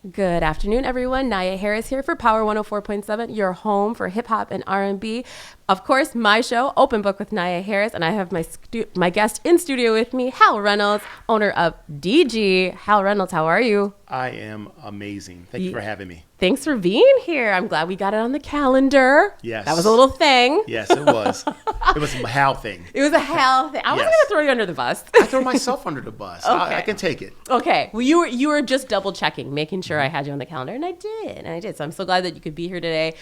Good afternoon, everyone. Nyia Harris here for Power 104.7, your home for hip hop and R&B. Of course, my show, Open Book with Nyia Harris, and I have my guest in studio with me, Hal Reynolds, owner of DG. Hal Reynolds, how are you? I am amazing. Thank you for having me. Thanks for being here. I'm glad we got it on the calendar. Yes. That was a little thing. Yes, it was. It was a Hal thing. It was a Hal thing. I wasn't Yes. going to throw you under the bus. I throw myself under the bus. Okay. I can take it. Okay. Well, you were just double checking, making sure I had you on the calendar, and I did. So I'm so glad that you could be here today.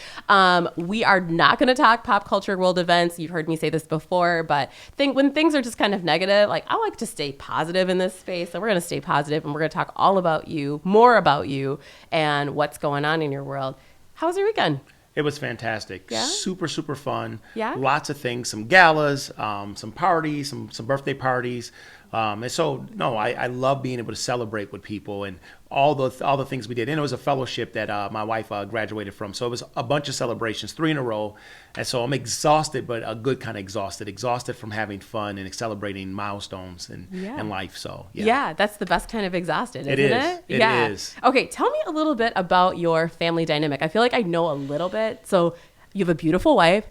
We are not going to talk pop culture world events. You've heard me say this before, but when things are just kind of negative, like I like to stay positive in this space. So we're going to stay positive, and we're going to talk all about you, more about you, and what's going on in your world. How was your weekend? It was fantastic. Yeah? Super, super fun. Yeah? Lots of things, some galas, some parties, some birthday parties. And so, no, I love being able to celebrate with people and all the things we did. And it was a fellowship that my wife graduated from. So it was a bunch of celebrations, 3 in a row. And so I'm exhausted, but a good kind of exhausted. Exhausted from having fun and celebrating milestones in life. So, yeah. Yeah, that's the best kind of exhausted, isn't it? It Yeah. is. Okay, tell me a little bit about your family dynamic. I feel like I know a little bit. So you have a beautiful wife,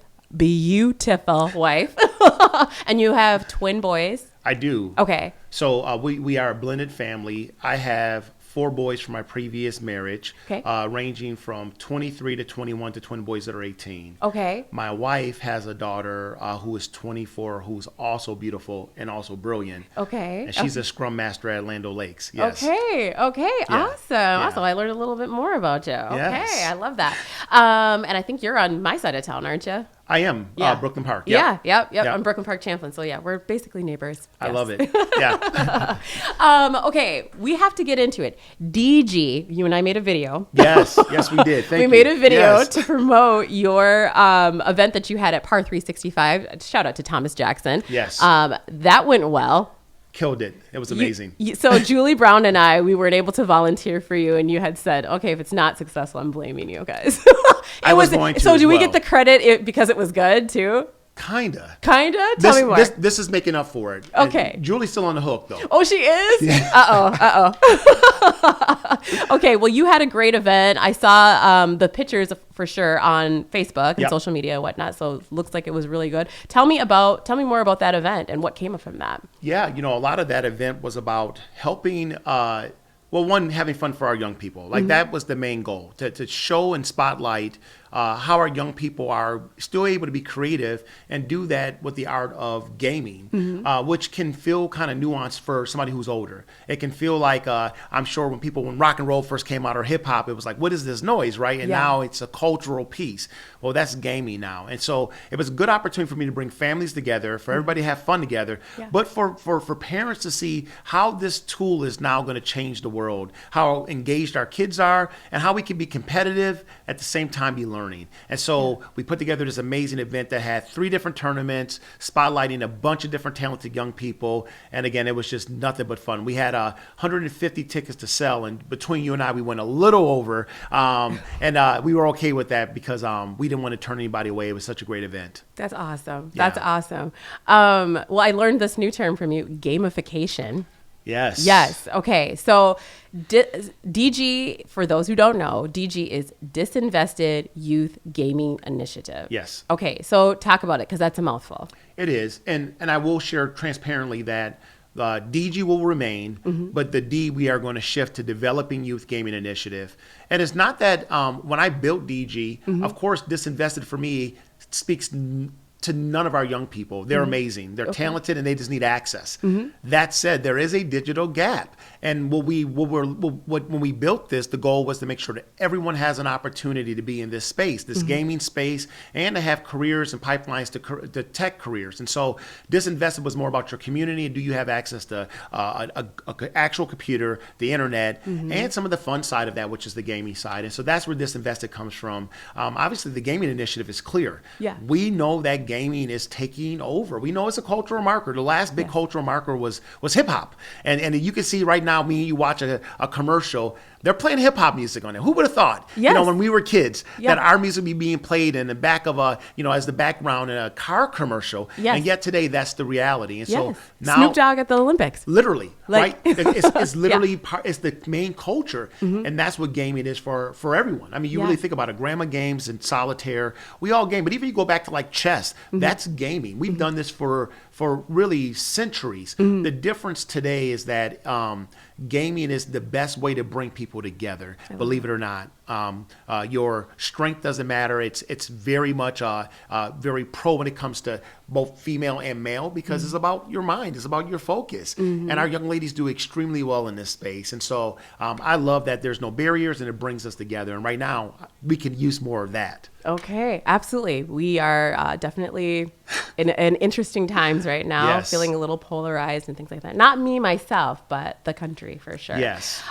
and you have twin boys. I do. Okay. So we are a blended family. I have 4 boys from my previous marriage, Okay. Ranging from 23 to 21 to twin boys that are 18. Okay. My wife has a daughter who is 24, who's also beautiful and also brilliant. Okay. And she's a scrum master at Land O'Lakes. Yes. Okay. Yeah. Awesome. I learned a little bit more about you. Okay. Yes. I love that. And I think you're on my side of town, aren't you? I am. Yeah. Brooklyn Park. Yep. Yeah. Yep. Yep. I'm Brooklyn Park Champlain. So yeah, we're basically neighbors. I Yes. love it. Yeah. Okay, we have to get into it. DG, you and I made a video. Yes, we did. Thank you. We made a video Yes. to promote your event that you had at Par 365. Shout out to Thomas Jackson. Yes. That went well. Killed it. It was amazing. So Julie Brown and I, we weren't able to volunteer for you, and you had said, okay, if it's not successful, I'm blaming you guys. I was going to So as do we well. get the credit because it was good too? Kinda. Tell me more. This is making up for it. Okay. And Julie's still on the hook though. Oh, she is? Yeah. Okay, well, you had a great event. I saw the pictures for sure on Facebook and Yep. social media and whatnot, so it looks like it was really good. Tell me more about that event and what came from that. Yeah, a lot of that event was about helping, having fun for our young people. Like that was the main goal, to show and spotlight how our young people are still able to be creative and do that with the art of gaming, which can feel kind of nuanced for somebody who's older. It can feel like, I'm sure when rock and roll first came out or hip hop, it was like, what is this noise, right? And Yeah. now it's a cultural piece. Well, that's gaming now. And so it was a good opportunity for me to bring families together, for everybody to have fun together, Yeah. but for parents to see how this tool is now going to change the world, how engaged our kids are, and how we can be competitive at the same time be learning. And so we put together this amazing event that had 3 different tournaments, spotlighting a bunch of different talented young people. And again, it was just nothing but fun. We had 150 tickets to sell, and between you and I, we went a little over. And we were okay with that because we didn't want to turn anybody away. It was such a great event. That's awesome. Yeah. That's awesome. Well, I learned this new term from you, gamification. Yes. Yes. Okay. So DG, for those who don't know, DG is Disinvested Youth Gaming Initiative. Yes. Okay. So talk about it because that's a mouthful. It is. And I will share transparently that DG will remain, but the D we are going to shift to Developing Youth Gaming Initiative. And it's not that when I built DG, of course, Disinvested for me speaks to none of our young people. They're amazing. They're talented, and they just need access. That said, there is a digital gap. And when we built this, the goal was to make sure that everyone has an opportunity to be in this space, this gaming space, and to have careers and pipelines to tech careers. And so Disinvested was more about your community, and do you have access to an actual computer, the internet, and some of the fun side of that, which is the gaming side. And so that's where Disinvested comes from. Obviously, the gaming initiative is clear. Yeah. We know that gaming is taking over. We know it's a cultural marker. The last big cultural marker was hip hop. And you can see right now, me and you watch a commercial, They're playing hip hop music on it. Who would have thought? Yes. You know, when we were kids, Yeah. that our music would be being played in the back of a, you know, as the background in a car commercial. Yes. And yet today, that's the reality. And so Yes. now, Snoop Dogg at the Olympics. literally, Like- right? It's literally part. It's the main culture, and that's what gaming is for everyone. I mean, you Yeah. really think about it. Grandma games and solitaire. We all game, but even you go back to like chess, that's gaming. We've done this for really centuries. The difference today is that gaming is the best way to bring people together. Believe it or not, your strength doesn't matter. It's very much very pro when it comes to both female and male because it's about your mind. It's about your focus. And our young ladies do extremely well in this space. And so I love that there's no barriers and it brings us together. And right now we can use more of that. Okay, absolutely. We are definitely in interesting times right now, Yes. feeling a little polarized and things like that. Not me myself, but the country for sure. Yes.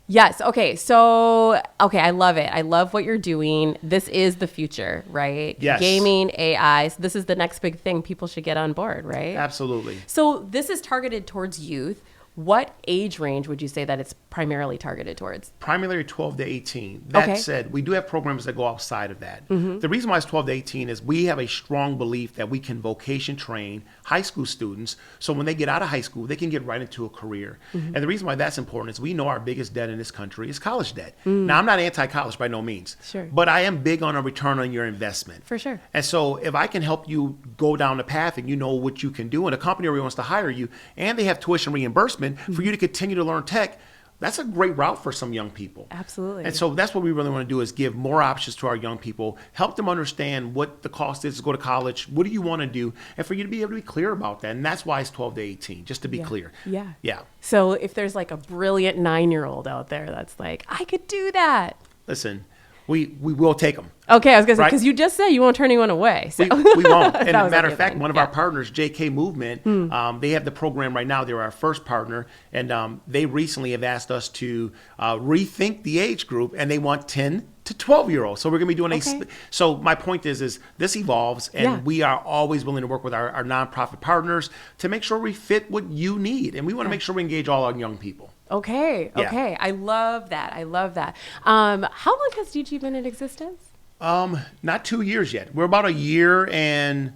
Yes. Okay. So, I love it. I love what you're doing. This is the future, right? Yes. Gaming, AI. So this is the next big thing people should get on board, right? Absolutely. So this is targeted towards youth. What age range would you say that it's primarily targeted towards? Primarily 12 to 18. That Okay. said, we do have programs that go outside of that. The reason why it's 12 to 18 is we have a strong belief that we can vocation train high school students so when they get out of high school, they can get right into a career. And the reason why that's important is we know our biggest debt in this country is college debt. Now, I'm not anti-college by no means, Sure. but I am big on a return on your investment. For sure. And so if I can help you go down the path and you know what you can do and a company already wants to hire you and they have tuition reimbursement for you to continue to learn tech, that's a great route for some young people. Absolutely. And so that's what we really want to do is give more options to our young people, help them understand what the cost is to go to college, what do you want to do, and for you to be able to be clear about that. And that's why it's 12 to 18, just to be clear. Yeah. Yeah. So if there's like a brilliant 9-year-old out there that's like, I could do that. Listen, we will take them. Okay, I was going to say, Right. because you just said you won't turn anyone away. So. We won't. And That as a was matter okay of fact, then. one of our partners, JK Movement, they have the program right now. They're our first partner. And they recently have asked us to rethink the age group, and they want 10 to 12-year-olds. So we're going to be doing Okay. so my point is this evolves, and Yeah. we are always willing to work with our nonprofit partners to make sure we fit what you need. And we want to make sure we engage all our young people. Okay, Yeah. okay. I love that. How long has DG been in existence? Not 2 years yet. We're about a year and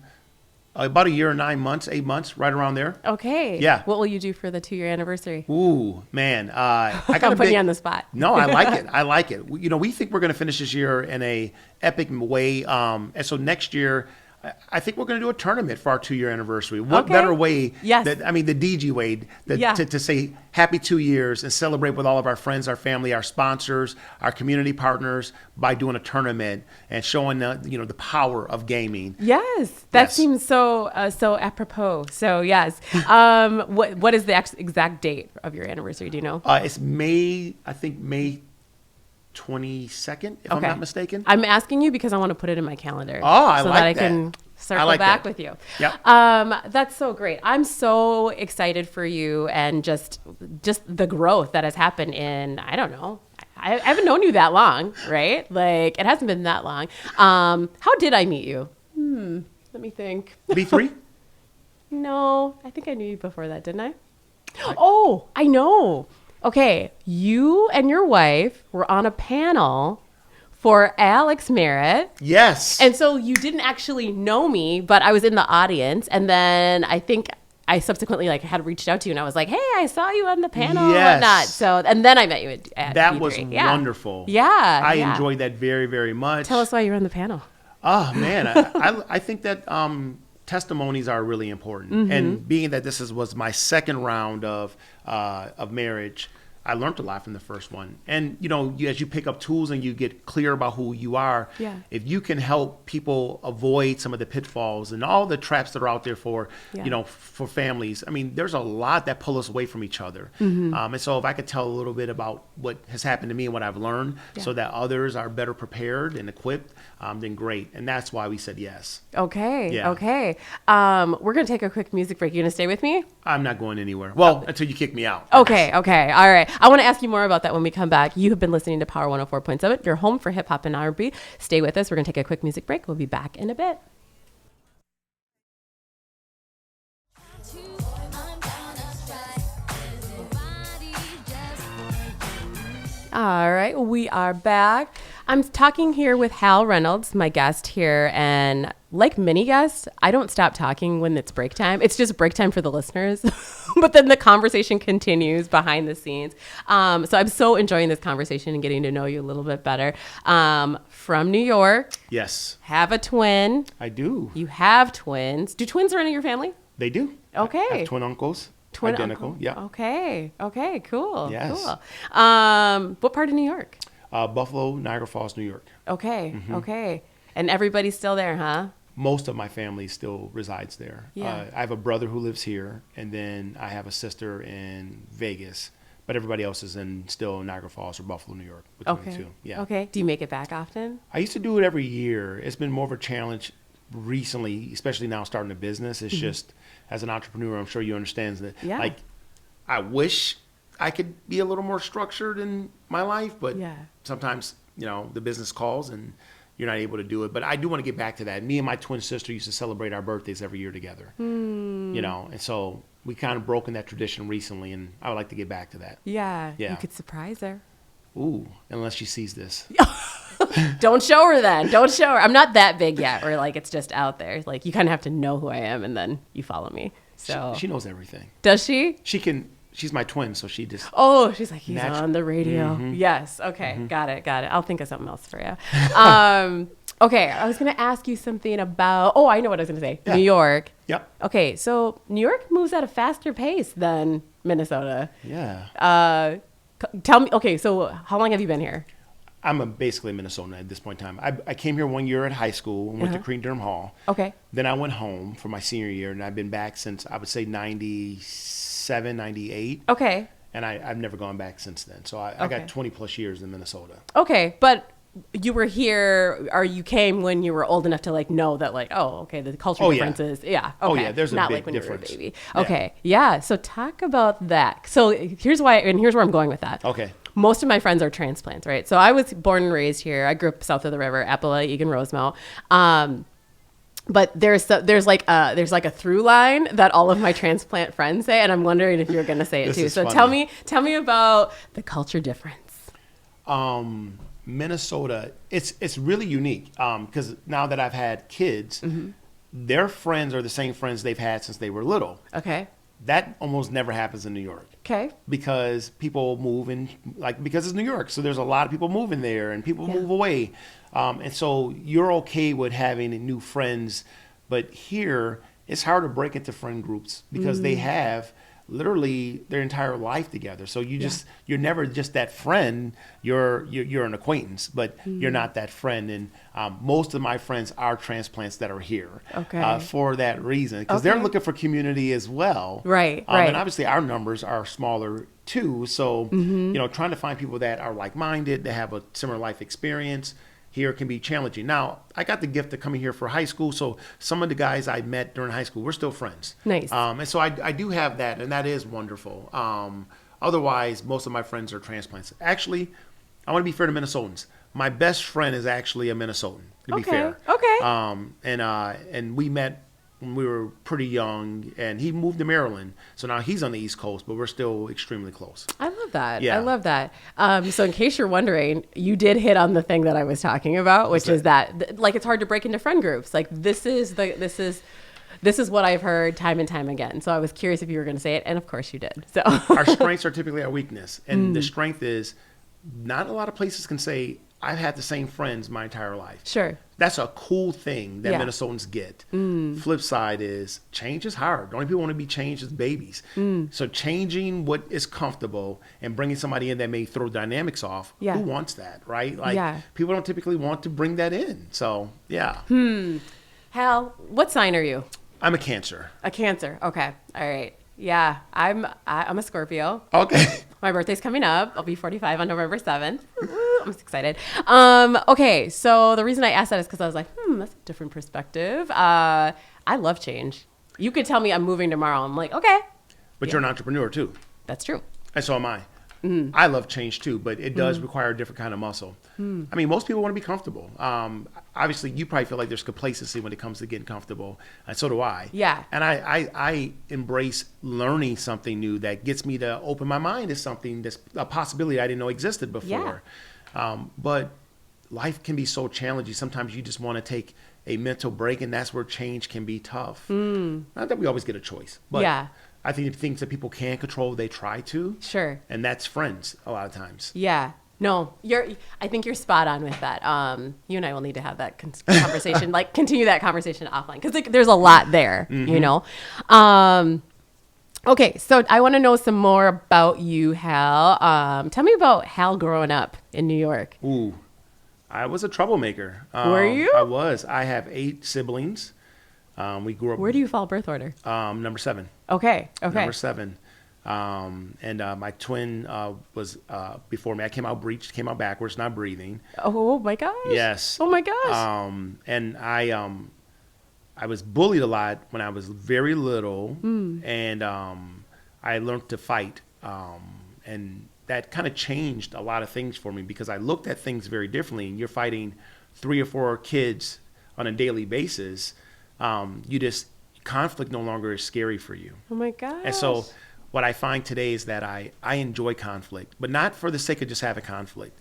9 months, 8 months, right around there. Okay. Yeah. What will you do for the 2-year anniversary? Ooh, man. I got I'm a putting big, you on the spot. No, I like it. I like it. You know, we think we're going to finish this year in a epic way. And so next year, I think we're going to do a tournament for our 2-year anniversary. What Okay. better way? Yes. The DG way Yeah. to say happy 2 years and celebrate with all of our friends, our family, our sponsors, our community partners by doing a tournament and showing the power of gaming. Yes, that Yes. seems so apropos. So yes, what is the exact date of your anniversary? Do you know? It's May 22nd, if I'm Okay. not mistaken. I'm asking you because I want to put it in my calendar. Oh, I so like that I that. can circle I like back that. with you. Yep. That's so great. I'm so excited for you and just the growth that has happened in, I don't know. I haven't known you that long, right? Like it hasn't been that long. How did I meet you? Let me think. B3? No, I think I knew you before that, didn't I? Oh, I know. Okay, you and your wife were on a panel for Alex Merritt. Yes. And so you didn't actually know me, but I was in the audience. And then I think I subsequently had reached out to you and I was like, hey, I saw you on the panel and Yes. whatnot. So, and then I met you at that B3. was Yeah. wonderful. Yeah. I yeah. enjoyed that very, very much. Tell us why you were on the panel. Oh, man. I think that testimonies are really important. Mm-hmm. And being that was my second round of marriage, I learned a lot from the first one. And, as you pick up tools and you get clear about who you are, Yeah. if you can help people avoid some of the pitfalls and all the traps that are out there for, Yeah. for families, I mean, there's a lot that pull us away from each other. Mm-hmm. And so if I could tell a little bit about what has happened to me and what I've learned so that others are better prepared and equipped, then great. And that's why we said yes. Okay. Yeah. Okay. We're going to take a quick music break. You going to stay with me? I'm not going anywhere. Well, until you kick me out. Okay. Okay. All right. I want to ask you more about that when we come back. You have been listening to Power 104.7, your home for hip hop and R&B. Stay with us. We're going to take a quick music break. We'll be back in a bit. All right, we are back. I'm talking here with Hal Reynolds, my guest here, and like many guests, I don't stop talking when it's break time. It's just break time for the listeners, but then the conversation continues behind the scenes. So I'm so enjoying this conversation and getting to know you a little bit better. From New York. Yes. Have a twin. I do. You have twins. Do twins run in your family? They do. Okay. I have twin uncles. Twin Identical. uncle? Yeah. Okay. Okay. Cool. Yes. Cool. What part of New York? Buffalo, Niagara Falls, New York. Okay. Okay. And everybody's still there, huh? Most of my family still resides there. Yeah. I have a brother who lives here, and then I have a sister in Vegas. But everybody else is still in Niagara Falls or Buffalo, New York. Between the two. Yeah. Okay. Do you make it back often? I used to do it every year. It's been more of a challenge recently, especially now starting a business. It's just, as an entrepreneur, I'm sure you understand that. Yeah. Like, I wish I could be a little more structured in my life, but sometimes, the business calls and you're not able to do it. But I do want to get back to that. Me and my twin sister used to celebrate our birthdays every year together. And so we kind of broken that tradition recently, and I would like to get back to that. Yeah. You could surprise her. Ooh, unless she sees this. Don't show her then. Don't show her. I'm not that big yet, or like it's just out there. Like you kind of have to know who I am, and then you follow me. So she knows everything. Does she? She's my twin, so she just. Oh, she's like, he's on the radio. Yes. Okay. Got it. I'll think of something else for you. Okay. I was going to ask you something about. Oh, I know what I was going to say. Yeah. New York. Yep. Okay. So New York moves at a faster pace than Minnesota. Yeah. Tell me. Okay. So how long have you been here? I'm basically a Minnesotan at this point in time. I came here 1 year at high school and went to Crean-Durham Hall. Okay. Then I went home for my senior year, and I've been back since, I would say, 97, 98. Okay. And I've never gone back since then. So I got 20 plus years in Minnesota. Okay. But you were here, or you came when you were old enough to like know that like, oh, okay, the cultural differences. Yeah. Okay. Oh, yeah. There's a Not big like when difference. you were a baby. Okay. Yeah. So talk about that. So here's where I'm going with that. Okay. Most of my friends are transplants, right? So I was born and raised here. I grew up south of the river, Apala, Egan, Rosemount. But there's like a through line that all of my transplant friends say, and I'm wondering if you're going to say it too. So funny. tell me about the culture difference. Minnesota, it's really unique because now that I've had kids, their friends are the same friends they've had since they were little. Okay. That almost never happens in New York. Okay. Because people move because it's New York. So there's a lot of people moving there and people move away. And so you're okay with having new friends. But here, it's hard to break into friend groups because they have literally their entire life together. So you're never just that friend. You're an acquaintance, but you're not that friend. And most of my friends are transplants that are here for that reason, because they're looking for community as well. Right. Right. And obviously our numbers are smaller too. So, trying to find people that are like-minded, that have a similar life experience here can be challenging. Now, I got the gift of coming here for high school, so some of the guys I met during high school, we're still friends. Nice. And so I do have that, and that is wonderful. Otherwise, most of my friends are transplants. Actually, I want to be fair to Minnesotans. My best friend is actually a Minnesotan, to be fair. Okay. And we met when we were pretty young, and he moved to Maryland. So now he's on the East Coast, but we're still extremely close. I love that. Yeah. I love that. So in case you're wondering, you did hit on the thing that I was talking about, which is that like it's hard to break into friend groups. Like this is what I've heard time and time again. So I was curious if you were going to say it, and of course you did. So our strengths are typically our weakness, and the strength is not a lot of places can say I've had the same friends my entire life. Sure. That's a cool thing that Minnesotans get. Flip side is change is hard. The only people want to be changed is babies. So changing what is comfortable and bringing somebody in that may throw dynamics off, who wants that, right? Like people don't typically want to bring that in. So, yeah. Hal, what sign are you? I'm a Cancer. A Cancer. Okay. All right. Yeah, I'm a Scorpio. Okay. My birthday's coming up. I'll be 45 on November 7th. I'm excited. Okay, so the reason I asked that is because I was like, that's a different perspective. I love change. You could tell me I'm moving tomorrow. I'm like, okay. But you're an entrepreneur too. That's true. And so am I. I love change too, but it does require a different kind of muscle. I mean, most people want to be comfortable. Obviously, you probably feel like there's complacency when it comes to getting comfortable, and so do I. Yeah. And I embrace learning something new that gets me to open my mind to something that's a possibility I didn't know existed before. But life can be so challenging. Sometimes you just want to take a mental break, and that's where change can be tough. Not that we always get a choice, but I think things that people can control, they try to. Sure. And that's friends a lot of times. Yeah. No, I think you're spot on with that. You and I will need to have that conversation, like continue that conversation offline, because there's a lot there, you know? Okay, so I want to know some more about you, Hal. Tell me about Hal growing up in New York. Ooh, I was a troublemaker. Were you? I was. I have 8 siblings. We grew up. Where do you fall birth order? Number 7. Okay. Number 7. And my twin was before me. I came out breached, came out backwards, not breathing. Oh my gosh. Yes. Oh my gosh. And I was bullied a lot when I was very little, and I learned to fight, and that kind of changed a lot of things for me because I looked at things very differently. And you're fighting 3 or 4 kids on a daily basis. Conflict no longer is scary for you. Oh my gosh. And so what I find today is that I enjoy conflict, but not for the sake of just having conflict,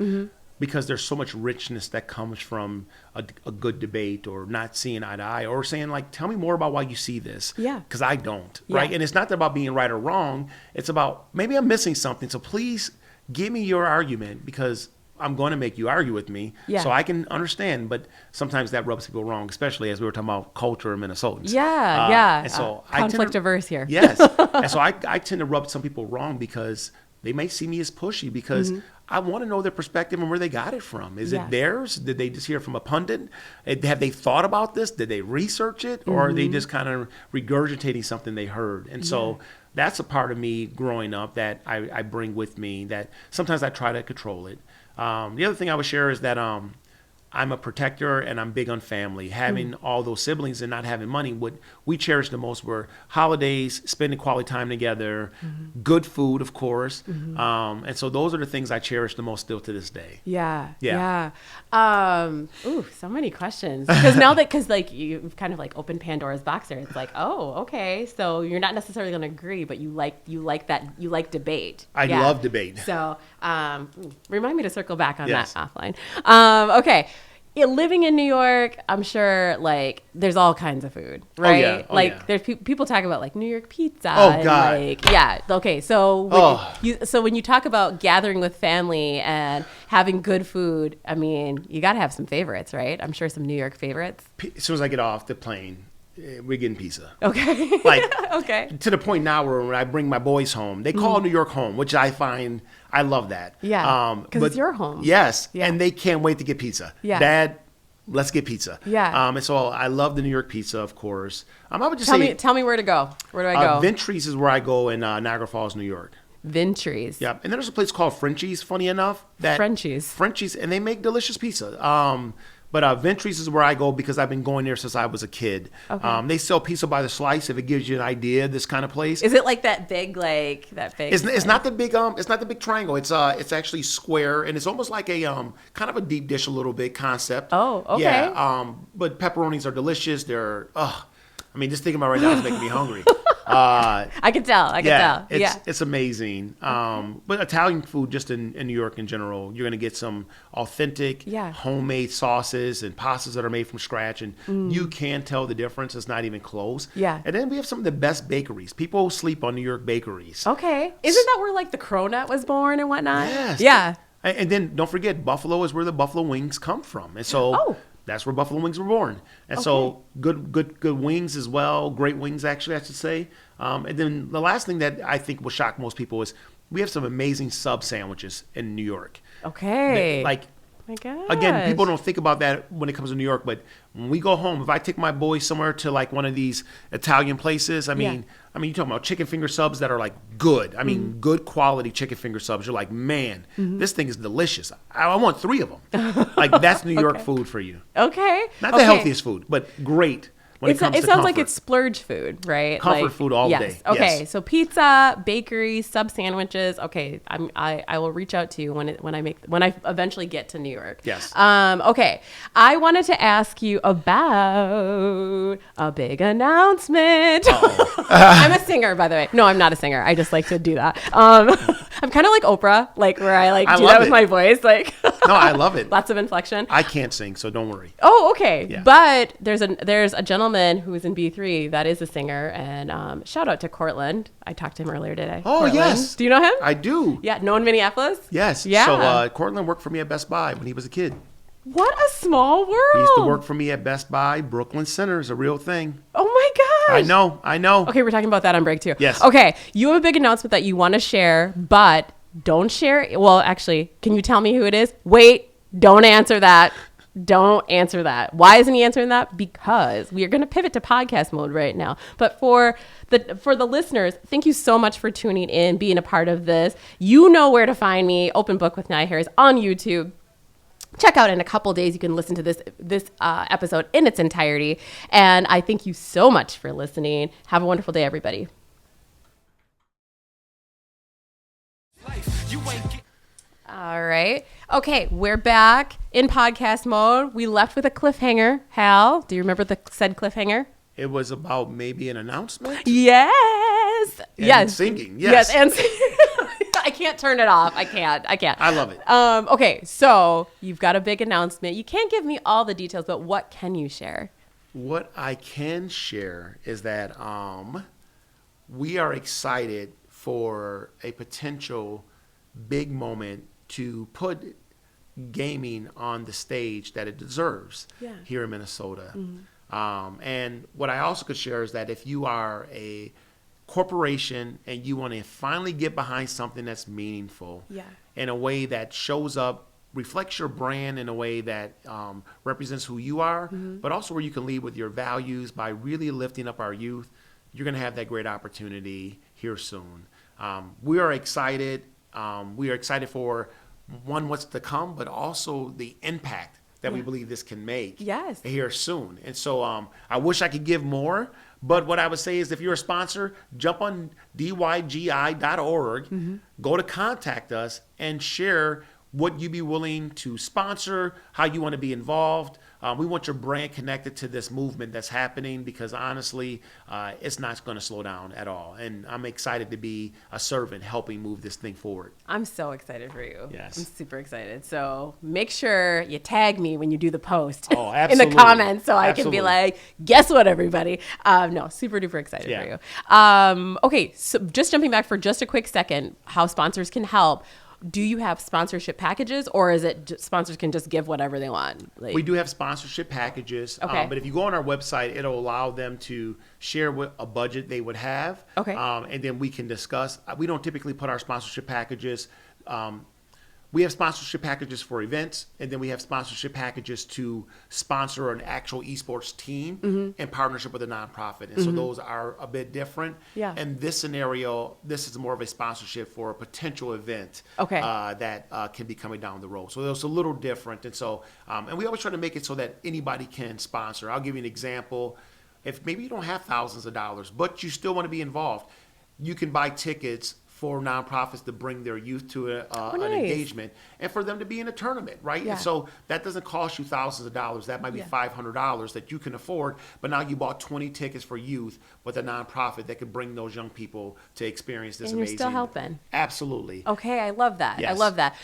because there's so much richness that comes from a good debate, or not seeing eye to eye, or saying like, tell me more about why you see this. Yeah. Because I don't, right? And it's not about being right or wrong. It's about maybe I'm missing something. So please give me your argument, because I'm going to make you argue with me so I can understand. But sometimes that rubs people wrong, especially as we were talking about culture in Minnesotans. And so conflict averse here. Yes. And so I tend to rub some people wrong because they may see me as pushy, because I want to know their perspective and where they got it from. Is it theirs? Did they just hear it from a pundit? Have they thought about this? Did they research it? Or are they just kind of regurgitating something they heard? And so that's a part of me growing up that I bring with me, that sometimes I try to control it. The other thing I would share is that I'm a protector, and I'm big on family. Having all those siblings and not having money, what we cherish the most were holidays, spending quality time together, good food, of course. And so those are the things I cherish the most still to this day. Yeah. Ooh, so many questions. Because like you've kind of like opened Pandora's box there. It's like, oh, okay. So you're not necessarily going to agree, but you like debate. I love debate. So remind me to circle back on Yes. that offline. Okay. Living in New York, I'm sure like there's all kinds of food, right? There's people talk about like New York pizza. Oh God. Okay. So when you talk about gathering with family and having good food, I mean, you got to have some favorites, right? I'm sure some New York favorites. As soon as I get off the plane, we're getting pizza. Okay. Okay. To the point now where when I bring my boys home, they call New York home, which I find, I love that. Yeah. Because it's your home. Yes. Yeah. And they can't wait to get pizza. Yeah. Dad, let's get pizza. Yeah. And so I love the New York pizza, of course. I would just tell me where to go. Where do I go? Ventries is where I go in Niagara Falls, New York. Ventries. Yeah. And there's a place called Frenchie's, funny enough. Frenchie's, and they make delicious pizza. But Ventries is where I go because I've been going there since I was a kid. Okay. They sell pizza by the slice, if it gives you an idea, this kind of place. Is it like that big, It's not the big it's not the big triangle. It's actually square, and it's almost like a kind of a deep dish a little bit concept. Oh, okay. Yeah. But pepperonis are delicious. They're I mean, just thinking about it right now is making me hungry. I can tell. It's amazing. But Italian food, just in New York in general, you're going to get some authentic homemade sauces and pastas that are made from scratch, and you can tell the difference. It's not even close. Yeah. And then we have some of the best bakeries. People sleep on New York bakeries. Okay. Isn't that where like the Cronut was born and whatnot? Yes. Yeah. And then don't forget, Buffalo is where the buffalo wings come from. And so that's where buffalo wings were born. And so good wings as well. Great wings, actually, I should say. And then the last thing that I think will shock most people is we have some amazing sub sandwiches in New York. Okay. My gosh. Again, people don't think about that when it comes to New York, but when we go home, if I take my boys somewhere to like one of these Italian places, I mean, you're talking about chicken finger subs that are like good. I mean, good quality chicken finger subs. You're like, man, this thing is delicious. I want 3 of them. Like that's New York food for you. Okay. Not the healthiest food, but great. when it comes to it sounds comfort. like it's splurge food, right? Comfort Like, food all yes. day. Okay, Yes. so pizza, bakery, sub sandwiches. Okay, I will reach out to you when I eventually get to New York. Yes. Okay, I wanted to ask you about a big announcement. I'm a singer, by the way. No, I'm not a singer. I just like to do that. I'm kind of like Oprah, like where I I do love that with it. my voice, like No, I love it. lots of inflection. I can't sing, so don't worry. Oh, okay. Yeah. But there's a gentleman who is in B3 that is a singer, and shout out to Cortland. I talked to him earlier today. Oh, Cortland. yes. Do you know him? I do. Yeah, known Minneapolis? Yes. Yeah. So Cortland worked for me at Best Buy when he was a kid. What a small world. He used to work for me at Best Buy. Brooklyn Center is a real thing. Oh my gosh. I know. Okay, we're talking about that on break too. Yes. Okay, you have a big announcement that you want to share, but don't share. Well, actually, can you tell me who it is? Wait, don't answer that. Don't answer that. Why isn't he answering that? Because we are going to pivot to podcast mode right now. But for the listeners, thank you so much for tuning in, being a part of this. You know where to find me. Open Book with Nyia Harris on YouTube. Check out in a couple days. You can listen to this episode in its entirety. And I thank you so much for listening. Have a wonderful day, everybody. All right. Okay, we're back in podcast mode. We left with a cliffhanger. Hal, do you remember the said cliffhanger? It was about maybe an announcement. Yes. And yes. singing. Yes. And I can't turn it off. I can't. I love it. Okay, so you've got a big announcement. You can't give me all the details, but what can you share? What I can share is that we are excited for a potential big moment to put gaming on the stage that it deserves here in Minnesota. And what I also could share is that if you are a corporation and you want to finally get behind something that's meaningful in a way that shows up, reflects your brand in a way that represents who you are, but also where you can lead with your values by really lifting up our youth, you're going to have that great opportunity here soon. We are excited. We are excited for, one, what's to come, but also the impact that we believe this can make here soon. And so I wish I could give more, but what I would say is if you're a sponsor, jump on dygi.org, go to contact us, and share what you'd be willing to sponsor, how you want to be involved. We want your brand connected to this movement that's happening because honestly, it's not going to slow down at all. And I'm excited to be a servant helping move this thing forward. I'm so excited for you. Yes. I'm super excited. So make sure you tag me when you do the post Oh, in absolutely. the comments so I can Absolutely. be like, guess what, everybody? No, super duper excited for you. Okay, so just jumping back for just a quick second, how sponsors can help. Do you have sponsorship packages, or is it sponsors can just give whatever they want? Like, We do have sponsorship packages, Okay. but if you go on our website, it'll allow them to share what a budget they would have. Okay. And then we can discuss. We don't typically put our sponsorship packages. We have sponsorship packages for events, and then we have sponsorship packages to sponsor an actual esports team in partnership with a nonprofit. And so those are a bit different. Yeah. And this scenario, this is more of a sponsorship for a potential event that can be coming down the road. So it's a little different. And so, and we always try to make it so that anybody can sponsor. I'll give you an example. If maybe you don't have thousands of dollars, but you still want to be involved, you can buy tickets for nonprofits to bring their youth to an engagement and for them to be in a tournament, right? Yeah. And so that doesn't cost you thousands of dollars. That might be $500 that you can afford, but now you bought 20 tickets for youth with a nonprofit that could bring those young people to experience this and amazing. you're still helping. Absolutely. Okay, I love that. I Yes. love that.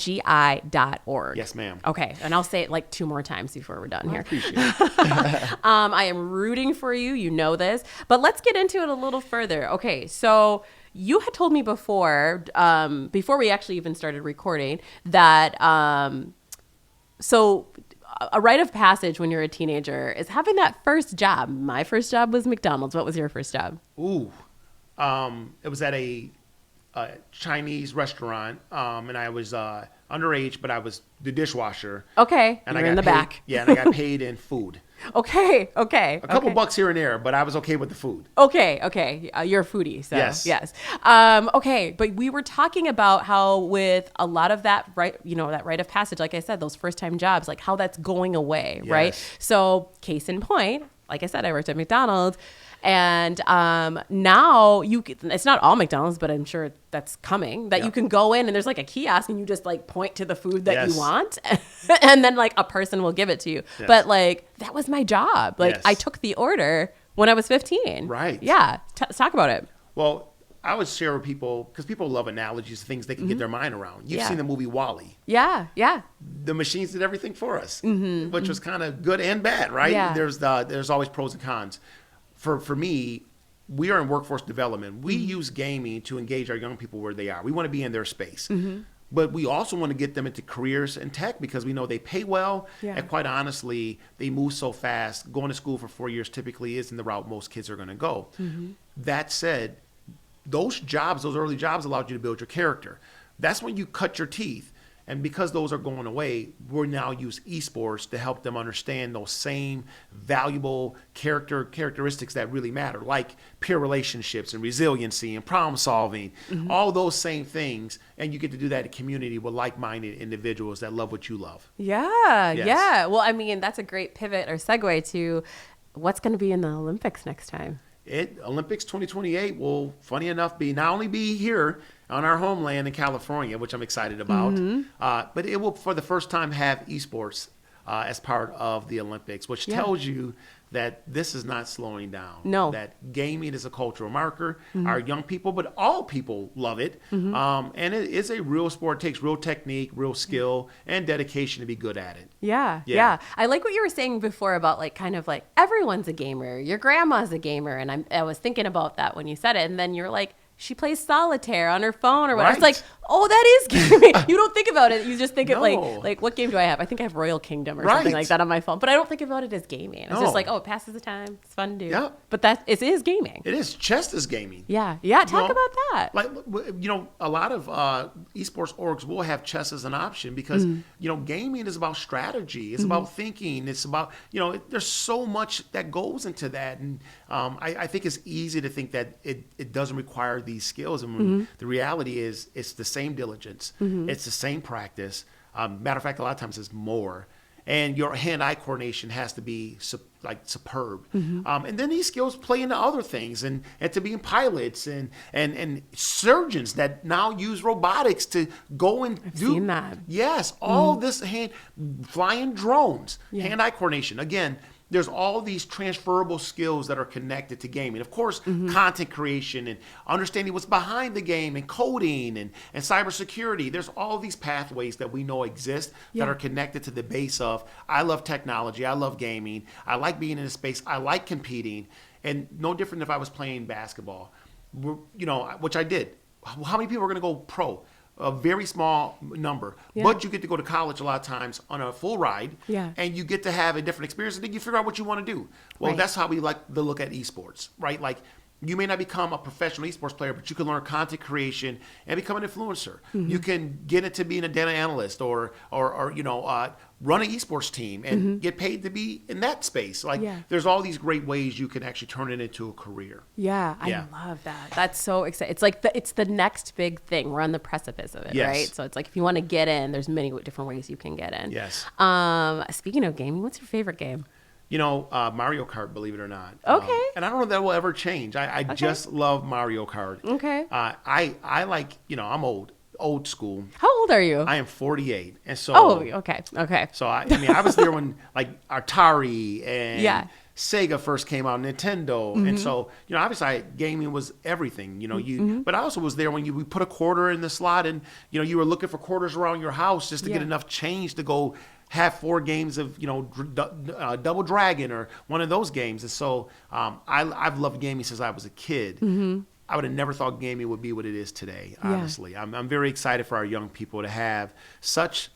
dygi.org. Yes, ma'am. Okay, and I'll say it like 2 more times before we're done I here. appreciate it. I am rooting for you. You know this. But let's get into it a little further. Okay, so you had told me before we actually even started recording, that so a rite of passage when you're a teenager is having that first job. My first job was McDonald's. What was your first job? Ooh. It was at a a Chinese restaurant, and I was underage, but I was the dishwasher. Okay. And You're I got in the paid, back. Yeah, and I got paid in food. Okay. A couple bucks here and there, but I was okay with the food. Okay. You're a foodie, so yes. Okay, but we were talking about how with a lot of that, right, that rite of passage, like I said, those first time jobs, like how that's going away, right? So case in point, like I said, I worked at McDonald's. And now it's not all McDonald's, but I'm sure that's coming, that you can go in and there's like a kiosk and you just like point to the food that you want and then like a person will give it to you. But like, that was my job. Like I took the order when I was 15. Right. Yeah. Let's talk about it. Well, I would share with people, because people love analogies, things they can get their mind around. You've seen the movie WALL-E. Yeah. The machines did everything for us, which was kind of good and bad, right? Yeah. There's always pros and cons. For me, we are in workforce development. We use gaming to engage our young people where they are. We want to be in their space. But we also want to get them into careers in tech because we know they pay well. And quite honestly, they move so fast. Going to school for 4 years typically isn't the route most kids are going to go. That said, those early jobs allowed you to build your character. That's when you cut your teeth. And because those are going away, we're now use esports to help them understand those same valuable characteristics that really matter, like peer relationships and resiliency and problem solving, all those same things. And you get to do that in a community with like-minded individuals that love what you love. Yeah. Well, I mean, that's a great pivot or segue to what's going to be in the Olympics next time. Olympics 2028 will, funny enough, not only be here on our homeland in California, which I'm excited about, but it will, for the first time, have esports as part of the Olympics, which tells you that this is not slowing down. No. That gaming is a cultural marker. Our young people, but all people love it. And it is a real sport. It takes real technique, real skill, and dedication to be good at it. Yeah. I like what you were saying before about like kind of like everyone's a gamer. Your grandma's a gamer. And I was thinking about that when you said it. And then you're like, she plays solitaire on her phone or whatever. It's like, oh, that is gaming. You don't think about it. You just think of like, what game do I have? I think I have Royal Kingdom or something like that on my phone. But I don't think about it as gaming. It's just like, oh, it passes the time. It's fun to do. Yeah. But it is gaming. It is. Chess is gaming. Yeah. Talk about that. Like, a lot of esports orgs will have chess as an option because, gaming is about strategy. It's about thinking. It's about, there's so much that goes into that. And I think it's easy to think that it doesn't require these skills. And the reality is it's the same diligence. It's the same practice. Matter of fact, a lot of times it's more. And your hand-eye coordination has to be superb. And then these skills play into other things, and to being pilots and surgeons that now use robotics to go and I've seen that. Yes, all this flying drones, hand-eye coordination. Again, there's all these transferable skills that are connected to gaming. Of course, content creation and understanding what's behind the game and coding and cybersecurity. There's all these pathways that we know exist that are connected to the base of, I love technology, I love gaming, I like being in a space, I like competing. And no different if I was playing basketball, which I did. How many people are going to go pro? A very small number, but you get to go to college a lot of times on a full ride, and you get to have a different experience, and then you figure out what you want to do. Well, that's how we like to look at esports, right? Like, you may not become a professional esports player, but you can learn content creation and become an influencer. You can get into being a data analyst or run an esports team and get paid to be in that space. Like, there's all these great ways you can actually turn it into a career. I love that. That's so exciting. It's like it's the next big thing. We're on the precipice of it, right? So it's like if you want to get in, there's many different ways you can get in. Yes. Speaking of gaming, what's your favorite game? Mario Kart, believe it or not. Okay. And I don't know if that will ever change. I just love Mario Kart. Okay. I like, I'm old school. How old are you? I am 48. And so. Oh, okay. So I was there when like Atari and Sega first came out, Nintendo. And so, obviously gaming was everything, but I also was there when we put a quarter in the slot and, you were looking for quarters around your house just to get enough change to go have 4 games of, Double Dragon or one of those games. And so I've loved gaming since I was a kid. I would have never thought gaming would be what it is today, honestly. I'm very excited for our young people to have such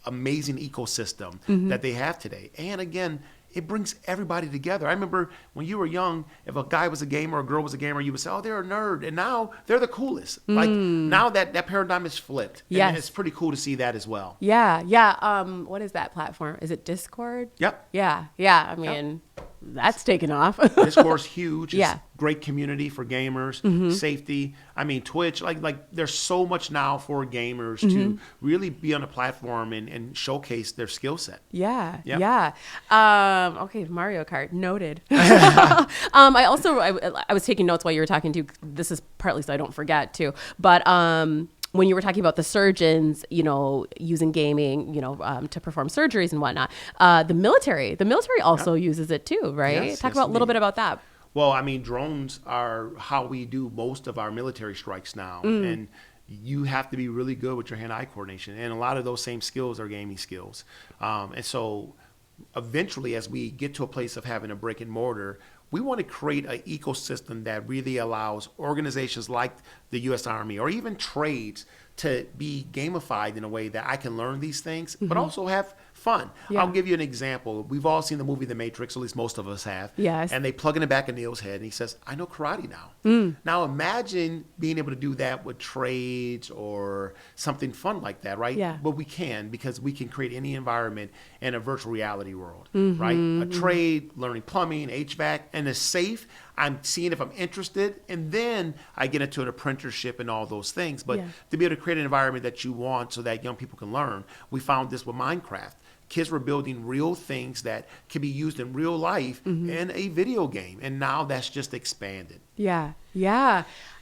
amazing ecosystem that they have today. And again, it brings everybody together. I remember when you were young, if a guy was a gamer or a girl was a gamer, you would say, oh, they're a nerd. And now they're the coolest. Like now that paradigm is flipped. Yes. And it's pretty cool to see that as well. Yeah. What is that platform? Is it Discord? Yep. Yeah. I mean, that's taken off. Discord's huge. Yeah. It's great community for gamers, safety. I mean, Twitch, like there's so much now for gamers to really be on a platform and showcase their skill set. Yeah. Yep. Yeah. Okay. Mario Kart noted. I was taking notes while you were talking too. This is partly so I don't forget too, but, when you were talking about the surgeons, using gaming, to perform surgeries and whatnot, the military also uses it too, right? Yes, Talk about a little bit about that. Well, I mean, drones are how we do most of our military strikes now. And you have to be really good with your hand-eye coordination. And a lot of those same skills are gaming skills. And so eventually, as we get to a place of having a brick and mortar, we want to create an ecosystem that really allows organizations like the U.S. Army or even trades to be gamified in a way that I can learn these things, but also have fun. Yeah. I'll give you an example. We've all seen the movie The Matrix, at least most of us have. Yes. And they plug in the back of Neil's head and he says, I know karate now. Now imagine being able to do that with trades or something fun like that, right? Yeah. But we can, because we can create any environment in a virtual reality world, right? A trade, learning plumbing, HVAC, and it's safe. I'm seeing if I'm interested, and then I get into an apprenticeship and all those things. But to be able to create an environment that you want so that young people can learn, we found this with Minecraft. Kids were building real things that can be used in real life in a video game, and now that's just expanded. Yeah.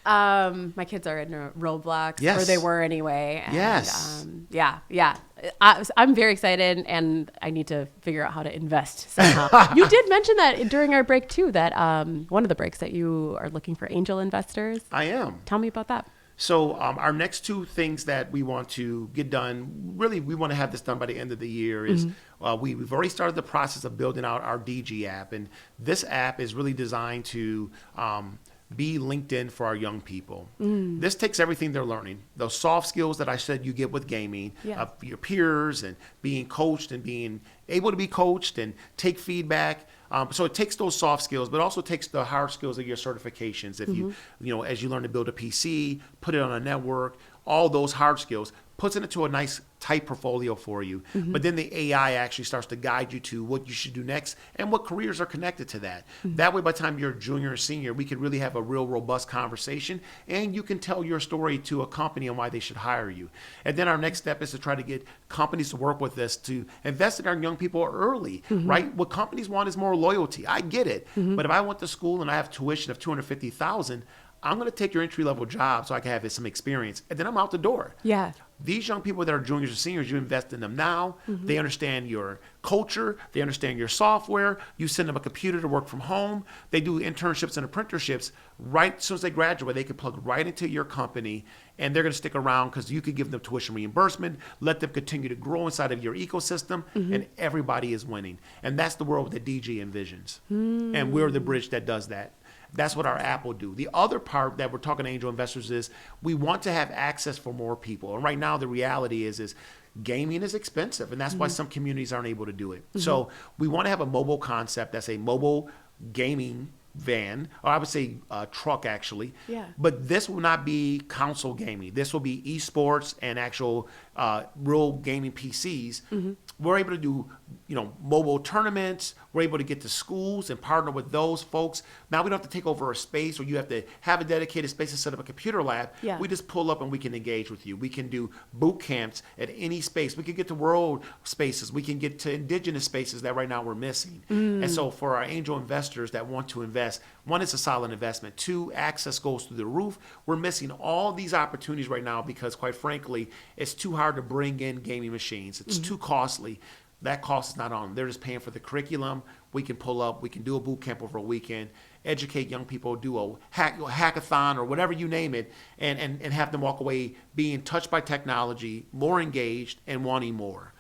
My kids are in Roblox, Yes. or they were anyway. And, Yes. Yeah. I'm very excited, and I need to figure out how to invest somehow. You did mention that during our break too, that one of the breaks that you are looking for angel investors. I am. Tell me about that. So our next two things that we want to get done, really we want to have this done by the end of the year, is we've already started the process of building out our DG app. And this app is really designed to be LinkedIn for our young people. This takes everything they're learning, those soft skills that I said you get with gaming, your peers and being coached and being able to be coached and take feedback. So it takes those soft skills, but also takes the hard skills of your certifications. If you as you learn to build a PC, put it on a network, all those hard skills, puts it into a nice tight portfolio for you. But then the AI actually starts to guide you to what you should do next and what careers are connected to that. That way, by the time you're a junior or senior, we could really have a real robust conversation, and you can tell your story to a company on why they should hire you. And then our next step is to try to get companies to work with us to invest in our young people early, right? What companies want is more loyalty. I get it. But if I went to school and I have tuition of $250,000, I'm going to take your entry-level job so I can have some experience, and then I'm out the door. Yeah. These young people that are juniors or seniors, you invest in them now. They understand your culture. They understand your software. You send them a computer to work from home. They do internships and apprenticeships. Right as soon as they graduate, they can plug right into your company, and they're going to stick around because you could give them tuition reimbursement, let them continue to grow inside of your ecosystem, and everybody is winning. And that's the world that DG envisions. And we're the bridge that does that. That's what our app will do. The other part that we're talking to angel investors is we want to have access for more people. And right now the reality is gaming is expensive, and that's why some communities aren't able to do it. So we want to have a mobile concept that's a mobile gaming van, or I would say truck actually. Yeah. But this will not be console gaming. This will be esports and actual real gaming PCs. We're able to do, mobile tournaments. We're able to get to schools and partner with those folks. Now we don't have to take over a space, or you have to have a dedicated space to set up a computer lab. Yeah. We just pull up and we can engage with you. We can do boot camps at any space. We can get to world spaces. We can get to indigenous spaces that right now we're missing. And so for our angel investors that want to invest, one, it's a solid investment. Two, access goes through the roof. We're missing all these opportunities right now because, quite frankly, it's too hard to bring in gaming machines. It's too costly. That cost is not on them. They're just paying for the curriculum. We can pull up. We can do a boot camp over a weekend, educate young people, do a hackathon or whatever you name it, and have them walk away being touched by technology, more engaged, and wanting more.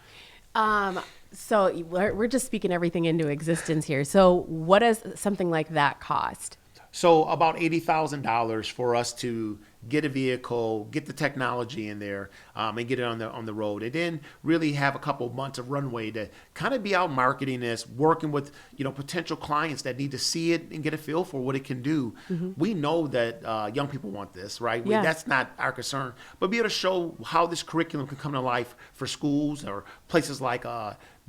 So we're just speaking everything into existence here. So what does something like that cost? So about $80,000 for us to get a vehicle, get the technology in there, and get it on the road. And then really have a couple of months of runway to kind of be out marketing this, working with potential clients that need to see it and get a feel for what it can do. We know that young people want this, right? That's not our concern, but be able to show how this curriculum can come to life for schools or places like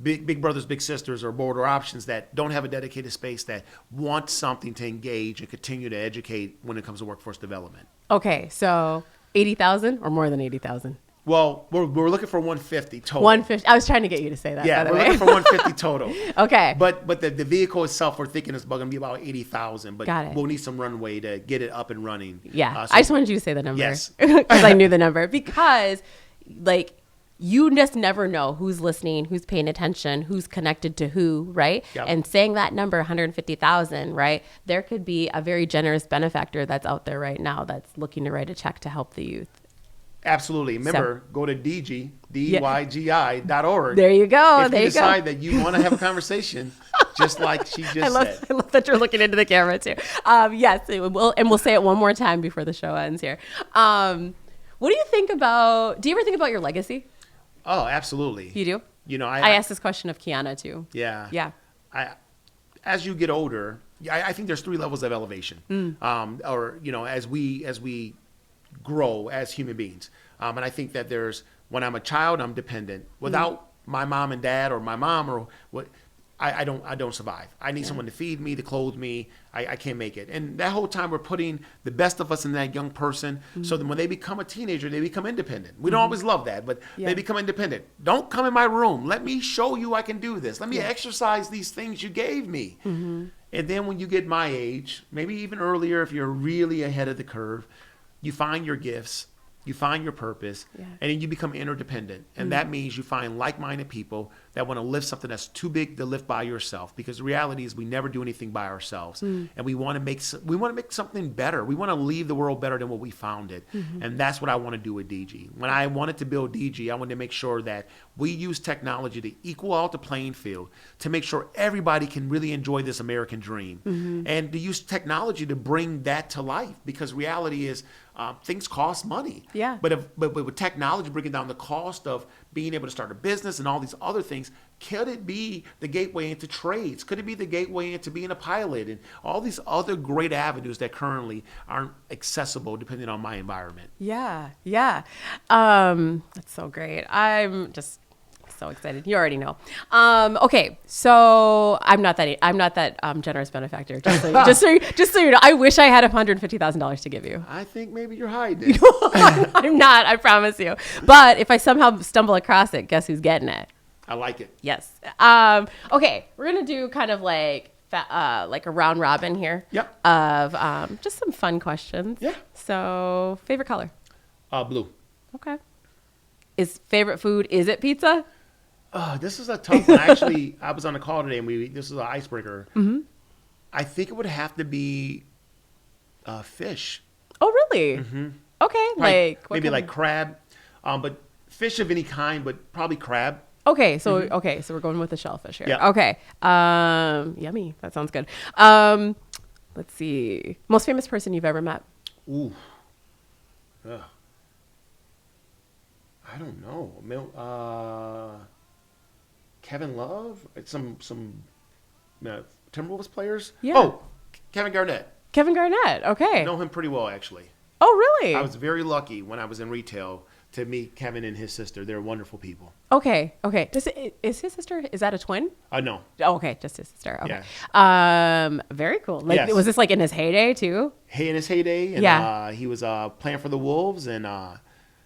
Big Brothers Big Sisters or Border Options that don't have a dedicated space, that want something to engage and continue to educate when it comes to workforce development. Okay, so 80,000 or more than 80,000? Well, we're looking for 150 total. 150. I was trying to get you to say that. Yeah, by the we're way. looking for 150 total. Okay. But the vehicle itself, we're thinking is going to be about 80,000. But Got it. We'll need some runway to get it up and running. Yeah, So I just wanted you to say the number. Yes. Because I knew the number. Because, like, you just never know who's listening, who's paying attention, who's connected to who, right? Yep. And saying that number, 150,000, right? There could be a very generous benefactor that's out there right now that's looking to write a check to help the youth. Absolutely. Remember, go to DYGI.org. There you go. If you decide that you want to have a conversation, just like she just said. I love that you're looking into the camera too. Yes, we'll say it one more time before the show ends here. What do you think about? Do you ever think about your legacy? Oh, absolutely. You do? I asked this question of Kiana too. Yeah. Yeah. As you get older, I think there's 3 levels of elevation. As we grow as human beings. And I think that when I'm a child, I'm dependent. Without my mom and dad or my mom or what, I don't survive. I need someone to feed me, to clothe me. I can't make it. And that whole time we're putting the best of us in that young person so that when they become a teenager, they become independent. We don't always love that, but they become independent. Don't come in my room. Let me show you I can do this. Let me exercise these things you gave me. And then when you get my age, maybe even earlier if you're really ahead of the curve, you find your gifts. You find your purpose, and then you become interdependent. And that means you find like-minded people that want to lift something that's too big to lift by yourself. Because the reality is we never do anything by ourselves. And we want to make something better. We want to leave the world better than what we found it. And that's what I want to do with DG. When I wanted to build DG, I wanted to make sure that we use technology to equal out the playing field, to make sure everybody can really enjoy this American dream. And to use technology to bring that to life. Because reality is things cost money. Yeah. But with technology bringing down the cost of being able to start a business and all these other things, could it be the gateway into trades? Could it be the gateway into being a pilot and all these other great avenues that currently aren't accessible depending on my environment? Yeah. That's so great. I'm just so excited. You already know. Okay, so I'm not that generous benefactor. Just so you know, I wish I had $150,000 to give you. I think maybe you're hiding. I'm not. I promise you. But if I somehow stumble across it, guess who's getting it? I like it. Yes. Okay, we're gonna do kind of like a round robin here. Yep. Of just some fun questions. Yeah. So, favorite color? Blue. Okay. Is favorite food? Is it pizza? This is a tough one. Actually, I was on a call today, and this is an icebreaker. I think it would have to be fish. Oh, really? Okay, maybe like crab, but fish of any kind, but probably crab. Okay, so we're going with the shellfish here. Yeah. Okay. Yummy. That sounds good. Let's see. Most famous person you've ever met? Ooh. I don't know. Kevin Love? Some Timberwolves players? Yeah. Oh, Kevin Garnett. Kevin Garnett. Okay. I know him pretty well, actually. Oh, really? I was very lucky when I was in retail to meet Kevin and his sister. They're wonderful people. Okay. Is his sister, is that a twin? No. Oh, okay, just his sister. Okay. Yeah. Very cool. Like, Yes. Was this like in his heyday too? In his heyday. And, he was playing for the Wolves, and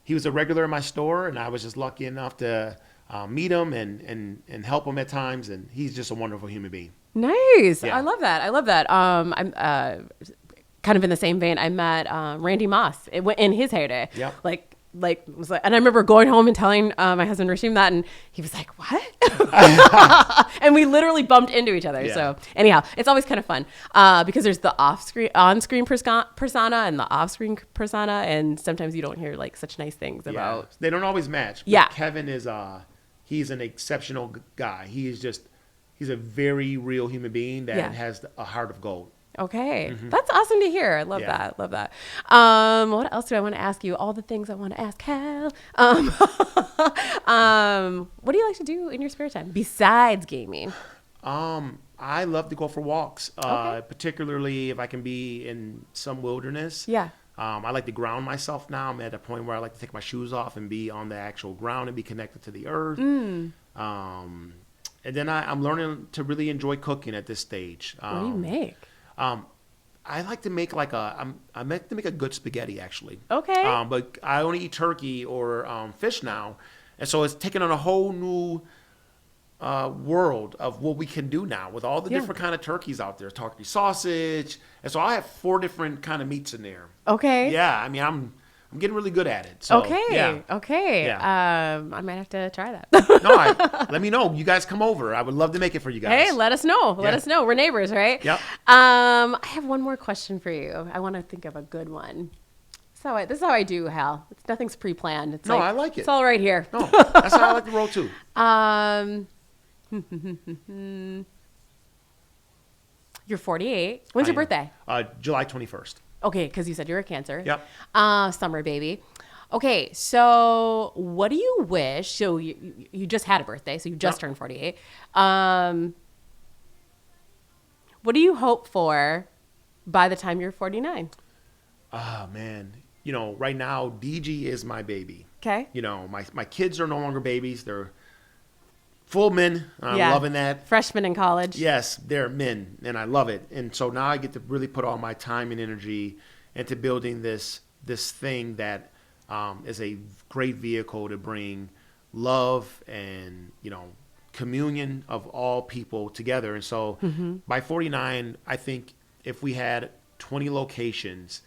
he was a regular in my store, and I was just lucky enough to meet him and help him at times, and he's just a wonderful human being. Nice. Yeah. I love that. I'm kind of in the same vein. I met Randy Moss in his heyday. Yep. And I remember going home and telling my husband Rasheem that, and he was like, "What?" And we literally bumped into each other. Yeah. So anyhow, it's always kind of fun because there's the on-screen persona and the off-screen persona, and sometimes you don't hear like such nice things about. They don't always match. But Yeah. Kevin is he's an exceptional guy. He's a very real human being that has a heart of gold. Okay. That's awesome to hear. I love Yeah. that. Love that. What else do I want to ask you? All the things I want to ask Hal. What do you like to do in your spare time besides gaming? I love to go for walks, Okay. particularly if I can be in some wilderness. Yeah. I like to ground myself now. I'm at a point where I like to take my shoes off and be on the actual ground and be connected to the earth. And then I'm learning to really enjoy cooking at this stage. What do you make? I like to make I like to make a good spaghetti actually. Okay. But I only eat turkey or fish now, and so it's taken on a whole new world of what we can do now with all the different kind of turkeys out there. Turkey sausage, and so I have 4 different kind of meats in there. Okay. Yeah, I mean I'm getting really good at it. So, Okay. Yeah. Okay. Yeah. I might have to try that. No, let me know. You guys come over. I would love to make it for you guys. Hey, let us know. Let Yeah. us know. We're neighbors, right? Yep. I have one more question for you. I want to think of a good one. This is how I do, Hal. Nothing's pre-planned. It's No, I like it. It's all right here. No, that's how I like to roll too. You're 48. When's your birthday? July 21st. Okay, because you said you're a Cancer. Yep. Summer baby. Okay, so what do you wish? So you just had a birthday, so you just turned 48. What do you hope for by the time you're 49? Oh man, right now DG is my baby. Okay. My kids are no longer babies; they're full men. I'm loving that. Freshman in college. Yes, they're men, and I love it. And so now I get to really put all my time and energy into building this thing that is a great vehicle to bring love and communion of all people together. And so by 49, I think if we had 20 locations,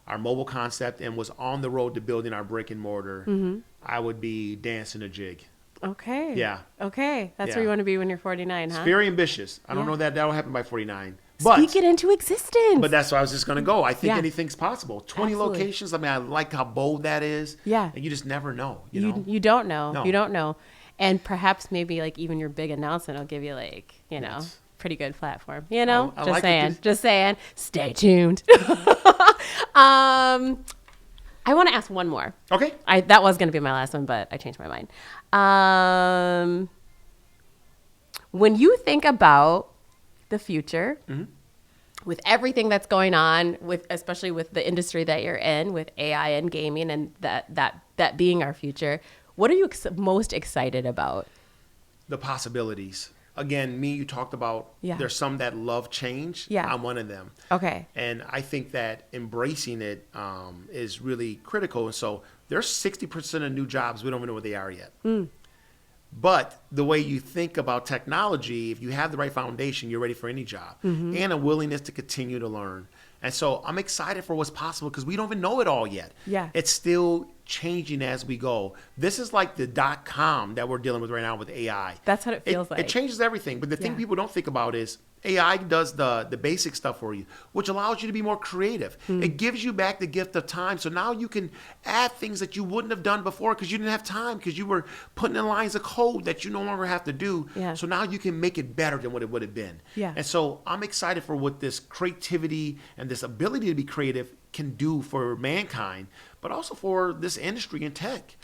our mobile concept, and was on the road to building our brick and mortar, I would be dancing a jig. Okay. Yeah. Okay. That's Yeah. where you want to be when you're 49, huh? It's very ambitious. I don't Yeah. know that will happen by 49. Speak it into existence. But that's where I was just going to go. I think Yeah. anything's possible. 20 Absolutely. locations. I mean, I like how bold that is. Yeah. And you just never know. You don't know. No. You don't know. And perhaps maybe like even your big announcement will give you Yes. pretty good platform. I Just like saying. it. Just saying. Stay tuned. I want to ask one more. Okay. That was going to be my last one, but I changed my mind. When you think about the future, with everything that's going on, especially with the industry that you're in, with AI and gaming, and that being our future, what are you most excited about? The possibilities. Again, you talked about, Yeah. there's some that love change. Yeah. I'm one of them. Okay. And I think that embracing it is really critical. And so there's 60% of new jobs, we don't even know what they are yet. But the way you think about technology, if you have the right foundation, you're ready for any job, and a willingness to continue to learn. And so I'm excited for what's possible because we don't even know it all yet. Yeah. It's still changing as we go. This is like the .com that we're dealing with right now with AI. That's what it feels like. It changes everything. But the thing Yeah. people don't think about is AI does the basic stuff for you, which allows you to be more creative. It gives you back the gift of time. So now you can add things that you wouldn't have done before because you didn't have time, because you were putting in lines of code that you no longer have to do. Yeah. So now you can make it better than what it would have been. Yeah. And so I'm excited for what this creativity and this ability to be creative can do for mankind, but also for this industry in tech.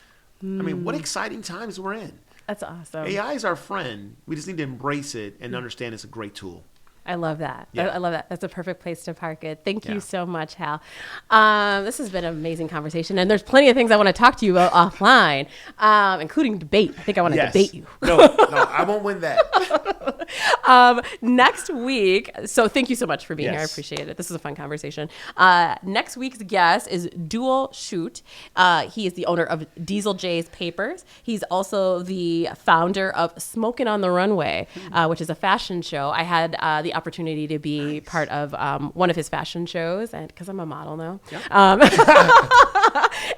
I mean, what exciting times we're in. That's awesome. AI is our friend. We just need to embrace it and understand it's a great tool. I love that. Yeah. I love that. That's a perfect place to park it. Thank Yeah. you so much, Hal. This has been an amazing conversation, and there's plenty of things I want to talk to you about offline, including debate. I think I want to debate you. No, I won't win that. Next week, so thank you so much for being here. I Yes. appreciate it. This is a fun conversation. Next week's guest is Dual Shoot. He is the owner of Diesel J's Papers. He's also the founder of Smokin' on the Runway, which is a fashion show. I had the opportunity to be part of one of his fashion shows, and because I'm a model now. Yep.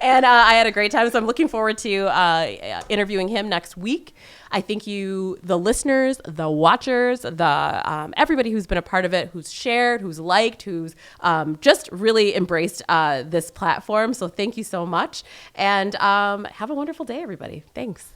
And I had a great time. So I'm looking forward to interviewing him next week. I think the listeners, the watchers, everybody who's been a part of it, who's shared, who's liked, who's just really embraced this platform. So thank you so much. And have a wonderful day, everybody. Thanks.